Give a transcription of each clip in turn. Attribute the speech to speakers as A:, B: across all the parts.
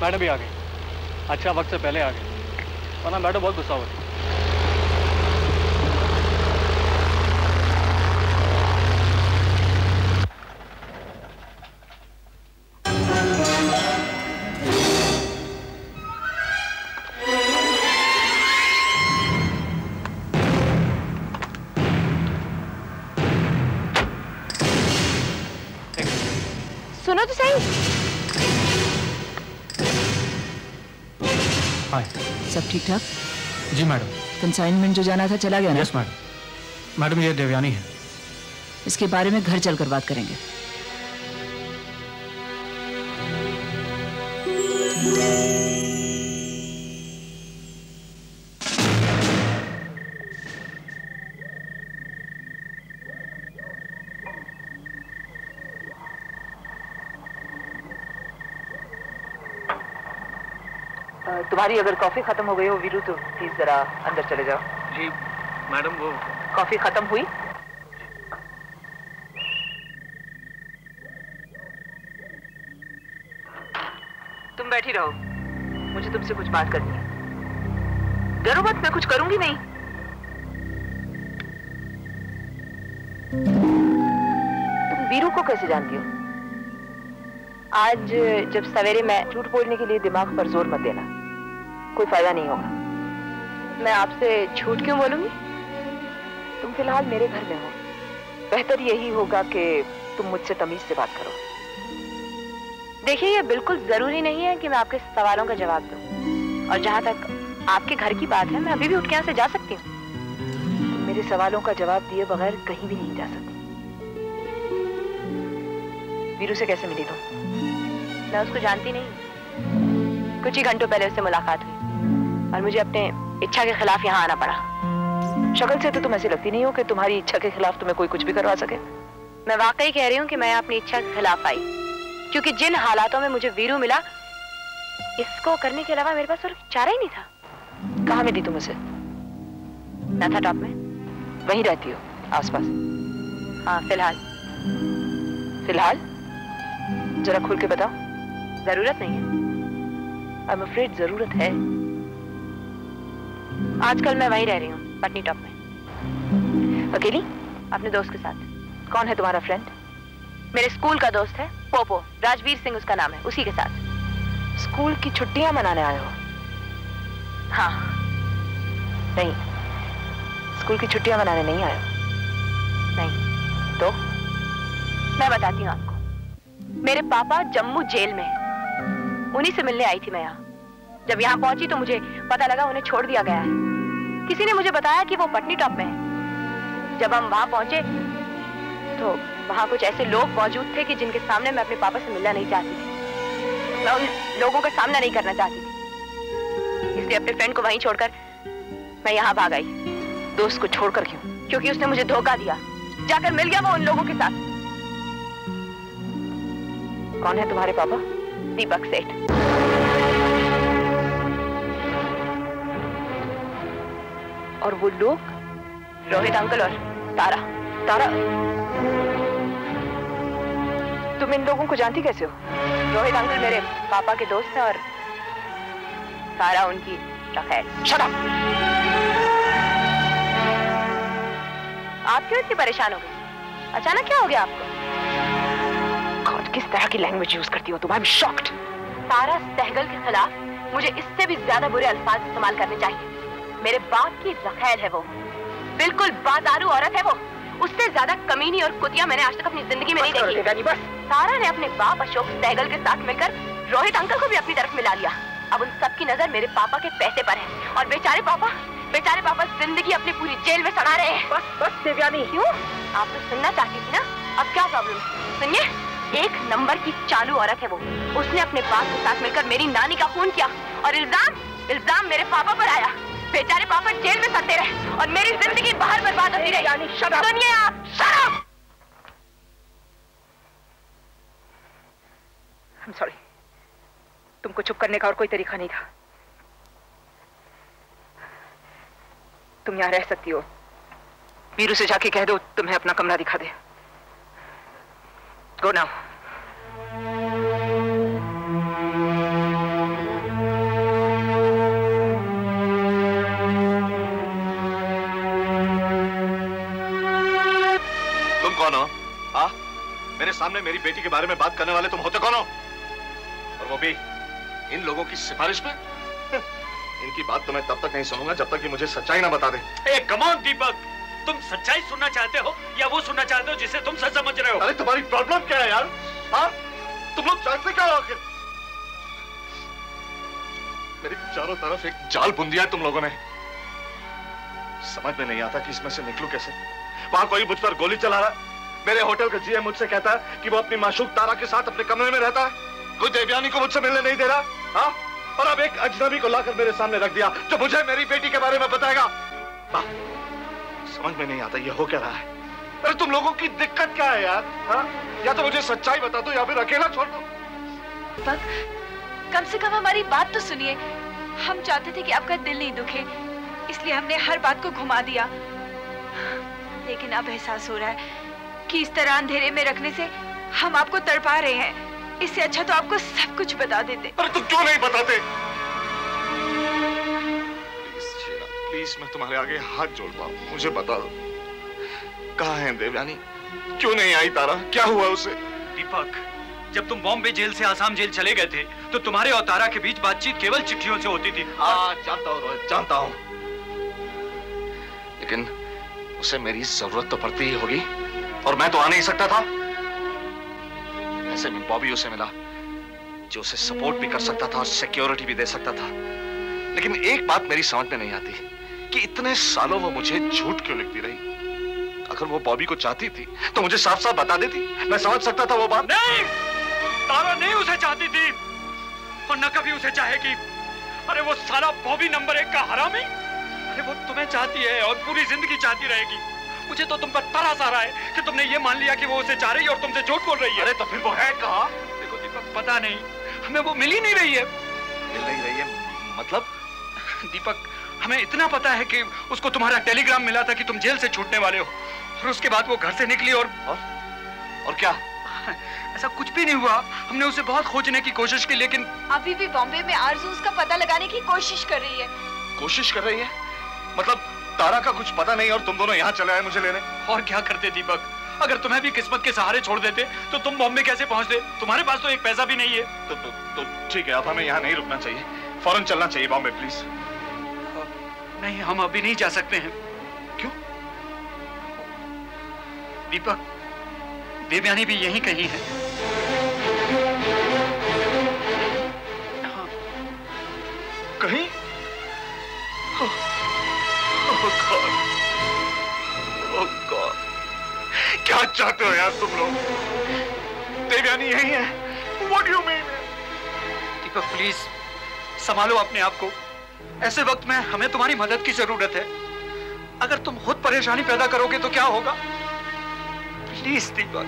A: Madam भी आ गई। अच्छा वक्त से पहले आ गई, वरना मैडम बहुत गुस्सा होती।
B: सुनो तो सही।
A: हाय।
C: सब ठीक ठाक?
A: जी मैडम।
C: कंसाइनमेंट जो जाना था चला गया ना?
A: Yes madam. मैडम ये देवयानी है।
C: इसके बारे में घर चलकर बात करेंगे।
D: तुम्हारी अगर कॉफी खत्म हो गई हो वीरू तो प्लीज जरा अंदर चले जाओ।
A: जी मैडम। वो
D: कॉफी खत्म हुई? तुम बैठी रहो, मुझे तुमसे कुछ बात करनी है। डरो मत, मैं कुछ करूंगी नहीं। तुम वीरू को कैसे जानती हो? आज जब सवेरे मैं झूठ बोलने के लिए दिमाग पर जोर मत देना, कोई फायदा नहीं होगा। मैं आपसे झूठ क्यों बोलूंगी? तुम फिलहाल मेरे घर में हो, बेहतर यही होगा कि तुम मुझसे तमीज से बात करो। देखिए, ये बिल्कुल जरूरी नहीं है कि मैं आपके सवालों का जवाब दूं, और जहां तक आपके घर की बात है, मैं अभी भी उठ के यहाँ से जा सकती हूँ। तुम मेरे सवालों का जवाब दिए बगैर कहीं भी नहीं जा सकती। वीरू से कैसे मिली तुम? मैं उसको जानती नहीं, कुछ ही घंटों पहले उससे मुलाकात हुई और मुझे अपने इच्छा के खिलाफ यहाँ आना पड़ा। शक्ल से तो तुम ऐसी लगती नहीं हो कि तुम्हारी इच्छा के खिलाफ तुम्हें कोई कुछ भी करवा सके। मैं वाकई कह रही हूँ कि मैं अपनी इच्छा के खिलाफ आई, क्योंकि जिन हालातों में मुझे वीरू मिला, इसको करने के अलावा मेरे पास और चारा ही नहीं था। कहाँ मिली तुम उसे? नाथा टॉप में। वहीं रहती हो आसपास? हाँ, फिलहाल। फिलहाल? जरा खुल के बताओ। जरूरत नहीं है। आई एम अफ्रेड जरूरत है। आजकल मैं वहीं रह रही हूँ, पटनी टॉप में। अकेली? अपने दोस्त के साथ। कौन है तुम्हारा फ्रेंड? मेरे स्कूल का दोस्त है, पोपो, राजवीर सिंह उसका नाम है, उसी के साथ। स्कूल की छुट्टियां मनाने आए हो? हाँ। नहीं, स्कूल की छुट्टियां मनाने नहीं आए हो। नहीं तो? मैं बताती हूँ आपको। मेरे पापा जम्मू जेल में हैं, उन्हीं से मिलने आई थी मैं यहाँ। जब यहाँ पहुंची तो मुझे पता लगा उन्हें छोड़ दिया गया है। किसी ने मुझे बताया कि वो पटनी टॉप में है। जब हम वहां पहुंचे तो वहां कुछ ऐसे लोग मौजूद थे कि जिनके सामने मैं अपने पापा से मिलना नहीं चाहती थी। मैं उन लोगों का सामना नहीं करना चाहती थी, इसलिए अपने फ्रेंड को वहीं छोड़कर मैं यहाँ भाग आई। दोस्त को छोड़कर क्यों? क्योंकि उसने मुझे धोखा दिया, जाकर मिल गया वो उन लोगों के साथ। कौन है तुम्हारे पापा? दीपक सेठ। और वो लोग? रोहित अंकल और तारा। तारा? तुम इन लोगों को जानती कैसे हो? रोहित अंकल मेरे पापा के दोस्त हैं और तारा उनकी रखैल। Shut up! आप क्यों इतनी परेशान हो गई? अचानक क्या हो गया आपको? किस तरह की लैंग्वेज यूज करती हो तुम? I am shocked. Tara Sahgal के खिलाफ मुझे इससे भी ज्यादा बुरे अल्फाज इस्तेमाल करने चाहिए। मेरे बाप की रखैल है वो, बिल्कुल बादारू औरत है वो। उससे ज्यादा कमीनी और कुतिया मैंने आज तक अपनी जिंदगी में नहीं देखी। बस। तारा ने अपने बाप अशोक सहगल के साथ मिलकर रोहित अंकल को भी अपनी तरफ मिला लिया। अब उन सबकी नजर मेरे पापा के पैसे पर है और बेचारे पापा जिंदगी अपनी पूरी जेल में सड़ा रहे हैं। बस देवयानी। क्यों? आप तो सुनना चाहती थी ना, अब क्या प्रॉब्लम है? सुनिए, एक नंबर की चालू औरत है वो। उसने अपने बाप के साथ मिलकर मेरी नानी का खून किया और इल्जाम मेरे पापा पर आया। बेचारे पापा जेल में सड़ते रहे और मेरी जिंदगी बाहर बर्बाद होती रही। सुनिए आप, शट अप! I'm sorry, तुमको चुप करने का और कोई तरीका नहीं था। तुम यहाँ रह सकती हो। वीरू से जाके कह दो तुम्हें अपना कमरा दिखा दे। Go now.
E: तुम कौन हो? हाँ, मेरे सामने मेरी बेटी के बारे में बात करने वाले तुम होते कौन हो? और वो भी इन लोगों की सिफारिश पे? इनकी बात तो मैं तब तक नहीं सुनूंगा जब तक कि मुझे सच्चाई ना बता दे।
F: कम ऑन दीपक, तुम सच्चाई सुनना चाहते हो या वो सुनना चाहते हो जिसे तुम सच समझ रहे हो?
E: अरे तुम्हारी प्रॉब्लम क्या है यार? हाँ, तुम लोग चाहते क्या हो आखिर? मेरी चारों तरफ एक जाल बुन दिया है तुम लोगों ने। समझ में नहीं आता कि इसमें से निकलूं कैसे। वहां कोई मुझ पर गोली चला रहा है, मेरे होटल का जीएम मुझसे कहता है कि वो अपनी माशूक तारा के साथ अपने कमरे में रहता है, कोई देवयानी को मुझसे मिलने नहीं दे रहा। हाँ, और अब एक अजनबी को लाकर मेरे सामने रख दिया जो मुझे मेरी बेटी के बारे में बताएगा। समझ में नहीं आता ये हो क्या रहा है। अरे तुम लोगों की दिक्कत क्या है यार? हाँ, या तो मुझे सच्चाई बता दो या फिर अकेला छोड़ दो।
B: दीपक, कम से कम हमारी बात तो सुनिए। हम चाहते थे कि आपका दिल नहीं दुखे, इसलिए हमने हर बात को घुमा दिया। लेकिन अब एहसास हो रहा है कि इस तरह अंधेरे में रखने से हम आपको तड़पा रहे हैं। इससे अच्छा तो आपको सब कुछ बता देते।
E: अरे तुम क्यों नहीं बताते? प्लीज मैं तुम्हारे आगे हाथ जोड़ता हूँ, मुझे बता दो कहाँ है देवयानी? क्यों नहीं आई तारा? क्या हुआ उसे?
F: दीपक, जब तुम बॉम्बे जेल से आसाम जेल चले गए थे तो तुम्हारे और तारा के बीच बातचीत केवल चिट्ठियों से होती थी।
E: हाँ, जानता हूँ रोहित, जानता हूँ, लेकिन उसे मेरी जरूरत तो पड़ती ही होगी और मैं तो आ नहीं सकता था। ऐसे में बॉबी उसे मिला जो उसे सपोर्ट भी कर सकता था और सिक्योरिटी भी दे सकता था। लेकिन एक बात मेरी समझ में नहीं आती कि इतने सालों वो मुझे झूठ क्यों लिखती रही। अगर वो बॉबी को चाहती थी तो मुझे साफ साफ बता देती, मैं समझ सकता था वो बात।
F: नहीं, तारा नहीं उसे चाहती थी और न कभी उसे चाहेगी। अरे वो साला बॉबी नंबर 1 का हरामी, अरे वो तुम्हें चाहती है और पूरी जिंदगी चाहती रहेगी। मुझे तो तुम पर तरस आ रहा है कि तुमने ये मान लिया कि वो उसे चाह रही है और तुमसे झूठ बोल रही है।
E: अरे तो फिर वो है कहाँ?
F: देखो दीपक, पता नहीं, हमें वो मिल ही नहीं रही है।
E: मिल नहीं रही है मतलब?
F: दीपक, हमें इतना पता है कि उसको तुम्हारा टेलीग्राम मिला था कि तुम जेल से छूटने वाले हो और उसके बाद वो घर से निकली और
E: क्या?
F: ऐसा कुछ भी नहीं हुआ। हमने उसे बहुत खोजने की कोशिश की लेकिन
B: अभी भी बॉम्बे में आरज़ू उसका पता लगाने की कोशिश कर रही है।
E: कोशिश कर रही है? मतलब तारा का कुछ पता नहीं और तुम दोनों यहाँ चले आए मुझे लेने?
F: और क्या करते दीपक, अगर तुम्हें भी किस्मत के सहारे छोड़ देते तो तुम बॉम्बे कैसे पहुंचते? तुम्हारे पास तो एक पैसा भी नहीं है।
E: तो ठीक है, अब हमें यहाँ नहीं रुकना चाहिए, फौरन चलना चाहिए बॉम्बे प्लीज।
F: नहीं, हम अभी नहीं जा सकते हैं।
E: क्यों?
F: दीपक, देवयानी भी यहीं कहीं है।
E: हाँ। कहीं? God. क्या चाहते हो यार तुम लोग? देवयानी यहीं है? What do you mean?
F: Deepak please संभालो अपने आप को। ऐसे वक्त में हमें तुम्हारी मदद की जरूरत है। अगर तुम खुद परेशानी पैदा करोगे तो क्या होगा? प्लीज दीपक,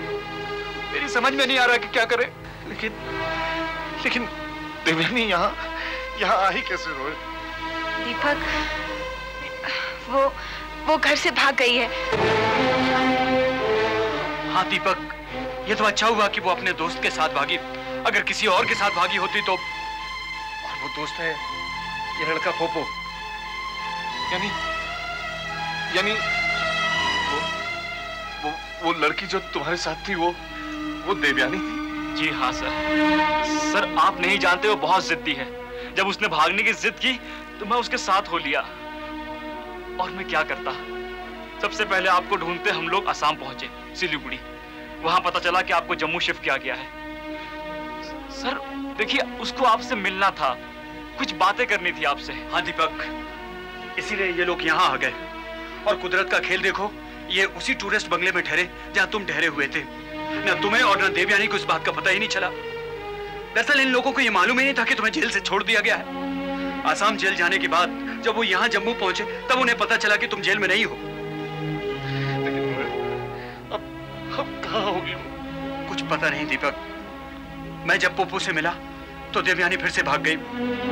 F: मेरी समझ में नहीं आ रहा कि क्या करें।
E: लेकिन देवयानी यहाँ आई कैसे रोहित?
B: दीपक, वो घर से भाग गई है।
F: हाँ दीपक, ये तो अच्छा हुआ कि वो अपने दोस्त के साथ भागी। अगर किसी और के साथ भागी होती तो। और वो दोस्त है ये लड़का पोपो।
E: यानी वो लड़की जो तुम्हारे साथ थी वो देवयानी थी?
A: जी हाँ सर, आप नहीं जानते वो बहुत जिद्दी है। जब उसने भागने की जिद की तो मैं उसके साथ हो लिया। और मैं क्या करता, सबसे पहले आपको ढूंढते हम लोग असम पहुंचे, सिलीगुड़ी। वहां पता चला कि आपको जम्मू शिफ्ट किया गया है। सर देखिए, उसको आपसे मिलना था, कुछ बातें करनी थी आपसे।
F: हाँ दीपक, इसीलिए ये लोग यहाँ आ गए। और कुदरत का खेल देखो, ये उसी टूरिस्ट बंगले में ठहरे जहाँ तुम ठहरे हुए थे। न तुम्हें और न देवयानी को इस बात का पता ही नहीं चला। दरअसल इन लोगों को ये मालूम ही नहीं था कि तुम्हें जेल से छोड़ दिया गया है। आसाम जेल जाने के बाद जब वो यहाँ जम्मू पहुंचे तब उन्हें पता चला कि तुम जेल में नहीं हो।
E: अब कहाँ होगी वो?
F: कुछ पता नहीं दीपक। मैं जब पोपो से मिला तो देवयानी फिर से भाग गई,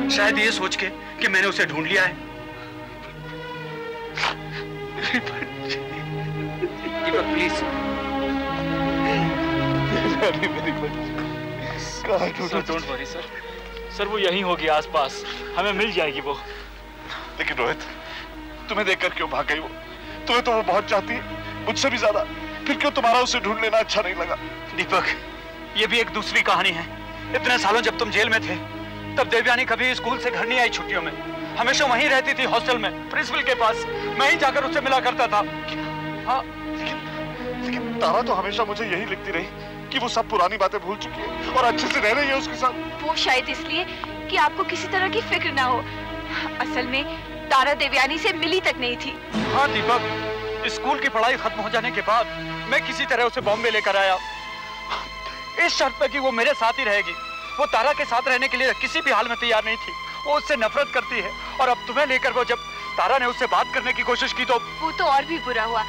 F: शायद ये सोच के कि मैंने उसे ढूंढ लिया है। दीपक प्लीज।
A: डोंट वरी सर, वो यहीं होगी आसपास, हमें मिल जाएगी वो।
E: लेकिन रोहित, तुम्हें देखकर क्यों भाग गई वो? तुम्हें तो वो बहुत चाहती है, मुझसे भी ज्यादा। फिर क्यों तुम्हारा उसे ढूंढ लेना अच्छा नहीं लगा?
F: दीपक, ये भी एक दूसरी कहानी है। इतने सालों जब तुम जेल में थे, तब देवयानी कभी स्कूल से घर नहीं आई छुट्टियों में। हमेशा वहीं रहती थी हॉस्टल में, प्रिंसिपल के पास। मैं ही जाकर उससे मिला करता था। हाँ,
E: लेकिन तारा तो हमेशा मुझे यही लिखती रही कि वो सब पुरानी बातें भूल चुकी है और अच्छे से रह रही है उसके साथ।
B: वो शायद इसलिए कि आपको किसी तरह की फिक्र ना हो। असल में तारा देवयानी से मिली तक नहीं थी।
F: हाँ दीपक, स्कूल की पढ़ाई खत्म हो जाने के बाद मैं किसी तरह उसे बॉम्बे लेकर आया, इस शर्त पे कि वो मेरे साथ ही रहेगी। वो तारा के साथ रहने के लिए किसी भी हाल में तैयार नहीं थी। वो उससे नफरत करती है। और अब तुम्हें लेकर वो जब तारा ने उससे बात करने की कोशिश की तो
B: वो तो और भी बुरा हुआ,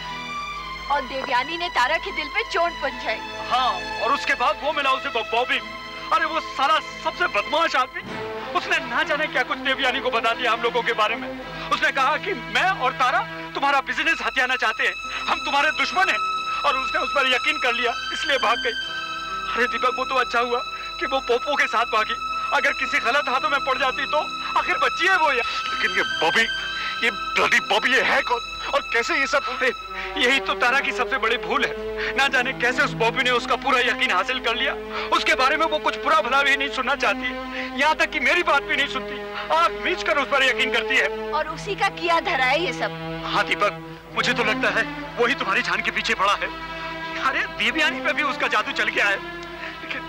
B: और देवयानी ने तारा के दिल पे चोट पहुंचाई।
F: हाँ, और उसके बाद वो मिला उसे बॉबी। अरे वो साला सबसे बदमाश आदमी, उसने ना जाने क्या कुछ देवयानी को बता दिया हम लोगों के बारे में। उसने कहा कि मैं और तारा तुम्हारा बिजनेस हथियाना चाहते हैं, हम तुम्हारे दुश्मन हैं। और उसने उस पर यकीन कर लिया, इसलिए भाग गई। अरे दीपक, वो तो अच्छा हुआ कि वो पोपो के साथ भागी। अगर किसी गलत हाथों में पड़ जाती तो आखिर बच्ची है वो यार।
E: लेकिन ये बॉबी, ये ब्लडी बॉबी, ये है कौन और कैसे ये सब?
F: यही तो तारा की सबसे बड़ी भूल है। ना जाने कैसे उस बॉबी ने उसका पूरा यकीन हासिल कर लिया। उसके बारे में वो कुछ बुरा भला भी नहीं सुनना चाहती है, यहाँ तक कि मेरी बात भी नहीं सुनती। आँख मीच कर उस पर यकीन करती है,
B: और उसी का किया धरा है ये सब।
F: हाँ दीपक, मुझे तो लगता है वही तुम्हारी जान के पीछे पड़ा है। अरे देवयानी पे भी उसका जादू चल गया है।
E: लेकिन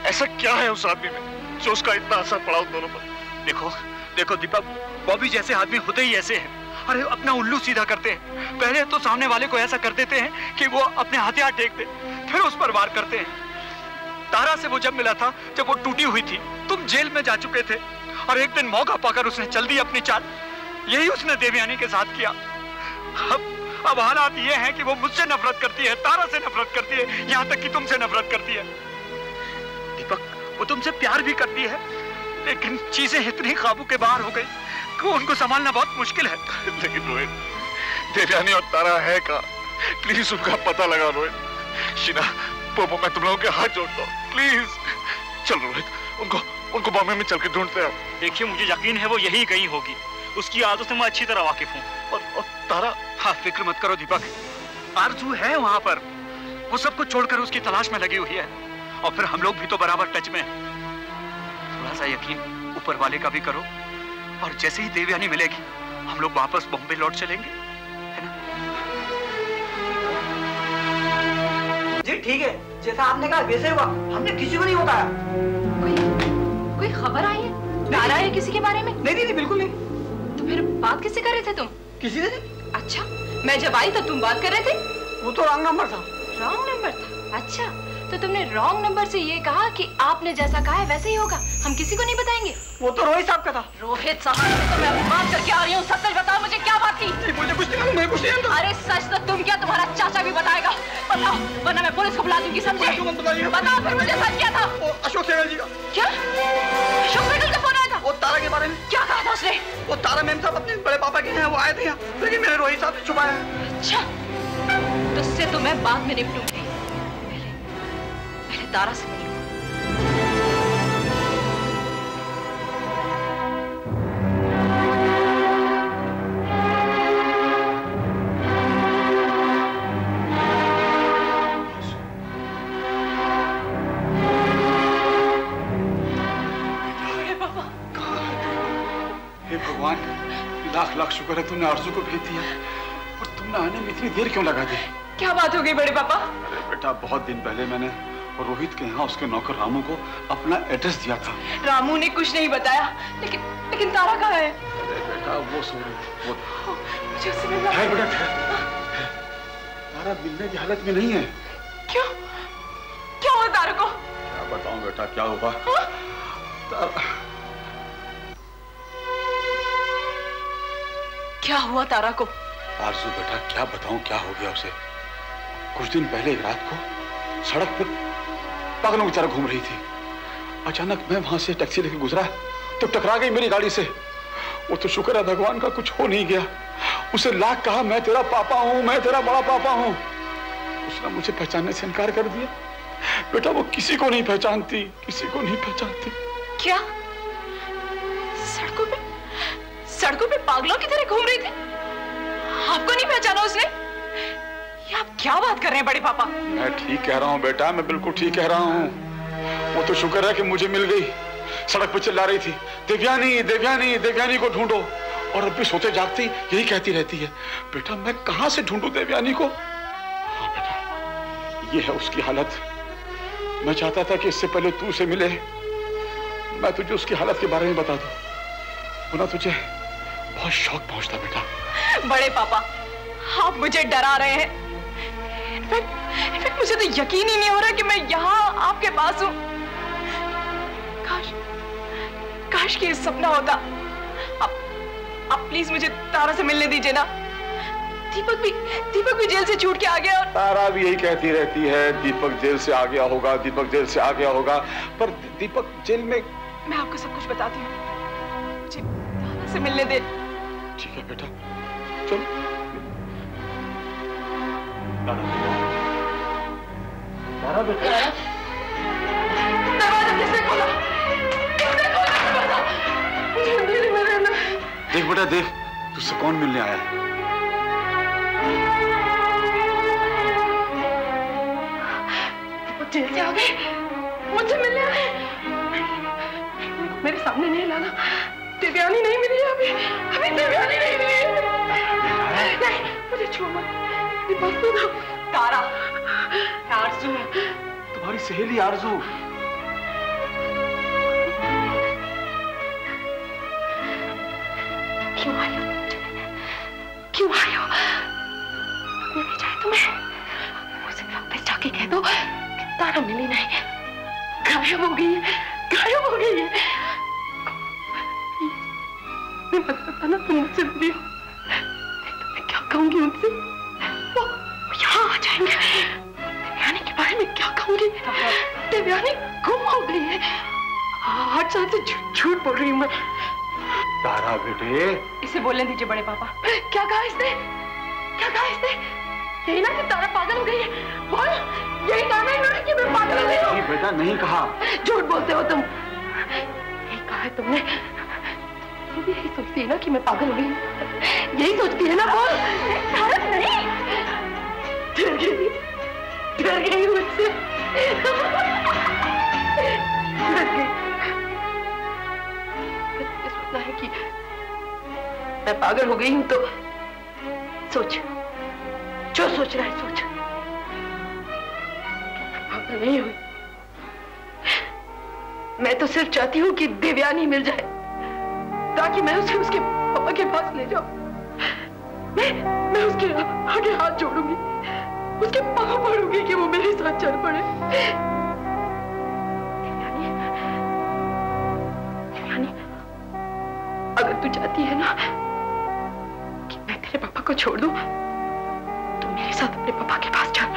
E: ऐसा क्या है उस आदमी में जो उसका इतना असर पड़ा उन दोनों पर?
F: देखो देखो दीपक, बॉबी जैसे आदमी होते ही ऐसे हैं। अरे अपना उल्लू सीधा करते हैं। पहले तो सामने वाले को ऐसा कर देते हैं कि वो अपने हथियार टेक दे, फिर उस पर वार करते हैं। तारा से वो जब मिला था, जब वो टूटी हुई थी, तुम जेल में जा चुके थे, और एक दिन मौका पाकर उसने चल दी अपनी चाल। यही उसने देवयानी के साथ किया। अब हालात ये हैं कि वो मुझसे नफरत करती है, तारा से नफरत करती है, यहाँ तक कि तुमसे नफरत करती है। दीपक, वो तुमसे प्यार भी करती है, लेकिन चीजें इतनी काबू के बाहर हो गई कि उनको संभालना बहुत मुश्किल है।
E: लेकिन रोहित, देवयानी और तारा है का? प्लीज उनका पता लगा रोहित। शीना, पोपो, मैं तुम लोगों के हाथ जोड़ता हूँ, प्लीज। चल रोहित, उनको बॉम्बे में चल के ढूंढते हैं।
A: देखिए, मुझे यकीन है वो यही गई होगी। उसकी आदतों से मैं अच्छी तरह वाकिफ हूँ।
E: और तारा?
F: हाँ, फिक्र मत करो दीपक, आरजू है वहाँ पर। वो सब कुछ छोड़कर उसकी तलाश में लगी हुई है। और फिर हम लोग भी तो बराबर टच में हैं। थोड़ा सा यकीन ऊपर वाले का भी करो, और जैसे ही देवयानी मिलेगी हम लोग वापस बॉम्बे लौट चलेंगे, है ना?
G: जी ठीक है, जैसा आपने कहा वैसे हुआ। हमने किसी को नहीं बताया।
D: कोई खबर आई है? तारा है किसी के बारे में?
G: नहीं, बिल्कुल नहीं।
D: तो फिर बात किससे कर रहे थे तुम?
G: किसी से नहीं।
D: अच्छा, मैं जब आई तो तुम बात कर रहे थे?
G: वो तो रॉन्ग नंबर था।
D: रॉन्ग नंबर था? अच्छा, तो तुमने रॉन्ग नंबर से ये कहा कि आपने जैसा कहा है वैसे ही होगा, हम किसी को नहीं बताएंगे।
G: वो तो रोहित साहब का था।
D: रोहित साहब से तो मैं बात करके आ रही हूँ। सच बताओ मुझे, क्या बात थी?
G: मुझे कुछ नहीं, मैं कुछ नहीं।
D: अरे सच तो तुम क्या, तुम्हारा चाचा भी बताएगा। बताओ, वरना मैं पुलिस को बुला दूंगी, समझे? बताओ फिर मुझे सच क्या था?
G: अशोक सहगल जी का।
D: क्या? अशोक सहगल का फोन आया था?
G: वो तारा के बारे में।
D: क्या कहा था उसने?
G: वो तारा मैम साहब अपने बड़े पापा के हैं, वो आए थे यहाँ, लेकिन मैंने रोहित साहब से छुपाया।
D: अच्छा, तो उससे तो मैं बाद में निपटूंगी। पहले तारा से मिलूं।
F: भगवान, लाख लाख शुक्र है तुमने आरजू को भेज दिया। और तुमने आने में इतनी देर क्यों लगा दी?
D: क्या बात हो गई बड़े पापा?
F: अरे बेटा, बहुत दिन पहले मैंने रोहित के यहाँ उसके नौकर रामू को अपना एड्रेस दिया था।
D: रामू ने कुछ नहीं बताया, लेकिन तारा कहाँ है?
F: अरे बेटा, वो सो रही।
D: मुझे उससे मिलना है।
F: बेटा, तारा मिलने की हालत में नहीं है।
D: क्यों? क्या हुआ तारा को?
F: क्या बताऊं बेटा, क्या होगा?
D: क्या हुआ तारा को?
F: आरजू बेटा, क्या बताऊं क्या हो गया उसे। कुछ दिन पहले एक रात को सड़क पर पागलों की तरह घूम रही थी। अचानक मैं वहां से टैक्सी लेकर गुजरा तो टकरा गई मेरी गाड़ी से। वो तो शुक्र है भगवान का कुछ हो नहीं गया। उसे लाख कहा मैं तेरा पापा हूं, मैं तेरा बड़ा पापा हूं। उसने मुझे पहचानने से इनकार कर दिया। बेटा, वो किसी को नहीं पहचानती, किसी को नहीं पहचानती।
D: क्या? सड़कों पे पागलों की तरह घूम रही थी? आपको नहीं पहचाना उसने?
H: ये आप क्या बात कर रहे हैं बड़े पापा?
I: मैं ठीक कह रहा हूँ बेटा, मैं बिल्कुल ठीक कह रहा हूँ। वो तो शुक्र है कि मुझे मिल गई। सड़क पर चिल्ला रही थी, देवयानी देवयानी देवयानी को ढूंढो, और अब भी सोते जागती यही कहती रहती है। बेटा मैं कहां से ढूंढूं देवयानी को? हाँ बेटा, ये है उसकी हालत। मैं चाहता था कि इससे पहले तू उसे मिले मैं तुझे उसकी हालत के बारे में बता दूं, वरना तुझे बहुत शौक पहुंचता। बेटा
H: बड़े पापा, आप मुझे डरा रहे हैं। इनफैक्ट मुझे तो यकीन ही नहीं हो रहा कि मैं यहाँ आपके पास हूँ। काश कि ये सपना होता। आप प्लीज मुझे तारा से मिलने दीजिए ना। दीपक भी जेल से छूट के आ गया। और
I: तारा भी यही कहती रहती है, दीपक जेल से आ गया होगा, दीपक जेल से आ गया होगा। पर दीपक जेल में।
H: मैं आपको सब कुछ बताती हूँ, मुझे तारा से मिलने दे।
I: ठीक है बेटा, चल। तारा बेटा,
H: दरवाजा किसने खोला? मुझे अंधेरे में रहना।
I: देख बेटा देख, तुझसे कौन मिलने आया है?
H: जेल से आ गए, मुझसे मिलने आए। मेरे सामने नहीं लाना। देवयानी नहीं मिली है अभी देवयानी नहीं मिली है। नहीं, मुझे छू मत। ये बस तो तारा, आरज़ू,
I: तुम्हारी सहेली आरज़ू।
H: क्यों आई हो? क्यों आई हो? मिलने जाए तुम्हें? मुझसे वापस जाके कह दो तारा मिली नहीं, गायब हो गई है, गायब हो गई है। मैं मत बताना तुम मुझसे मिली हो। तो मैं क्या कहूंगी उनसे? वो यहाँ आ जाएंगे। देवयानी के बारे में क्या कहूंगी? देवयानी गुम हो गई है। 8 साल से झूठ बोल रही हूँ मैं।
I: तारा बेटे,
H: इसे बोलने दीजिए बड़े पापा। क्या कहा इसने? क्या कहा इसने? यही ना कि तारा पागल हो गई है। बोल, यही कहा ना इन्होंने कि मैं पागल हो गई हूँ?
I: नहीं बेटा, नहीं कहा।
H: झूठ बोलते हो तुम। यही कहा है तुमने। तुम भी यही सोचती है ना कि मैं पागल हो गई हूँ? यही सोचती है ना? बोल। नहीं, डर गई मुझसे। डर गई। मुझे सोचना है कि मैं पागल हो गई हूँ तो सोच, जो सोच रहा है सोच। पागल नहीं हुई। मैं तो सिर्फ चाहती हूँ कि देवयानी मिल जाए ताकि मैं उसे उसके पापा के पास ले जाऊं। मैं उसके आगे हाथ जोड़ूंगी, उसके पाँव पड़ूंगी कि वो मेरे साथ चल पड़े। देवयानी, अगर तू चाहती है ना कि मैं तेरे पापा को छोड़ दूं, तो मेरे साथ अपने पापा के पास चल।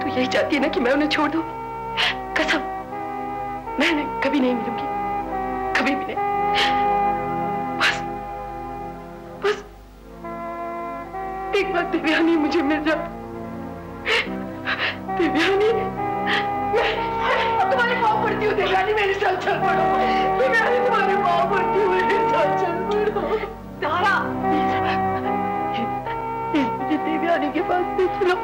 H: तू यही चाहती है ना कि मैं उन्हें छोड़ दूं? कसम, मैं उन्हें कभी नहीं मिलूंगी, कभी भी नहीं। बस एक बार देवयानी मुझे मिल जाए। देवयानी, मैं तुम्हारे पाँव पड़ती हूँ। देवयानी मेरे साथ चल पड़ो। देवयानी तुम्हारे पाँव पड़ती हूँ, मेरे साथ चल पड़ो। तारा, मुझे देवयानी के पास ले चलो।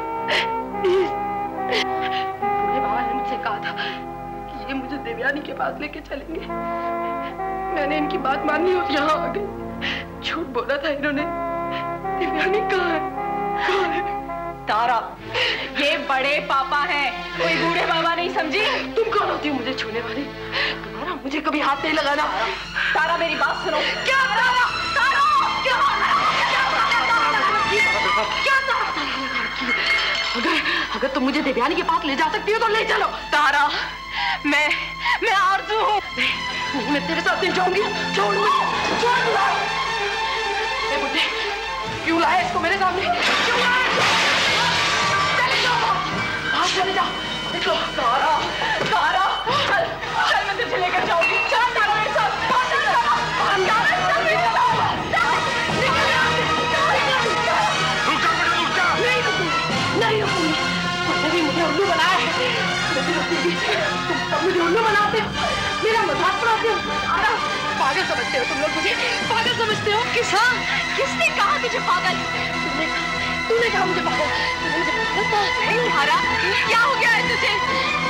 H: बूढ़े बाबा ने मुझसे कहा था कि ये मुझे देवयानी के पास लेके चलेंगे। मैंने इनकी बात मानी और यहाँ आ गई। झूठ बोला था इन्होंने। देवयानी कहाँ है? कहाँ है? तारा, ये बड़े पापा हैं, कोई बूढ़े बाबा नहीं, समझी? तुम कौन होती हो मुझे छूने वाली? तारा, मुझे कभी हाथ नहीं लगाना। तारा, मेरी बात सुनो। क्या तारा? तारा, क्या अगर तुम मुझे देवयानी के पास ले जा सकती हो तो ले चलो। तारा, मैं आरज़ू हूँ। नहीं, मैं तेरे साथ नहीं जाऊंगी। छोड़ बुड्ढे, क्यों लाए इसको मेरे सामने? क्यों लाए? चले जाओ, बाहर चले जाओ। देखो तारा, तारा, चल मैं तुझे लेकर जाऊंगी। चल तारा मेरे साथ। नहीं रुकूंगी। तुमने भी मुझे उल्लू बनाया है। नहीं रुकूंगी। तुम सब मुझे उल्लू बनाते हो, मेरा मजाक उड़ाते हो। पागल समझते हो तुम लोग मुझे, पागल समझते हो। किसने कहा तुझे पागल? तूने कहा मुझे पागल, तूने मुझे पागल कहा।
B: तुम्हारा क्या हो गया है तुझे?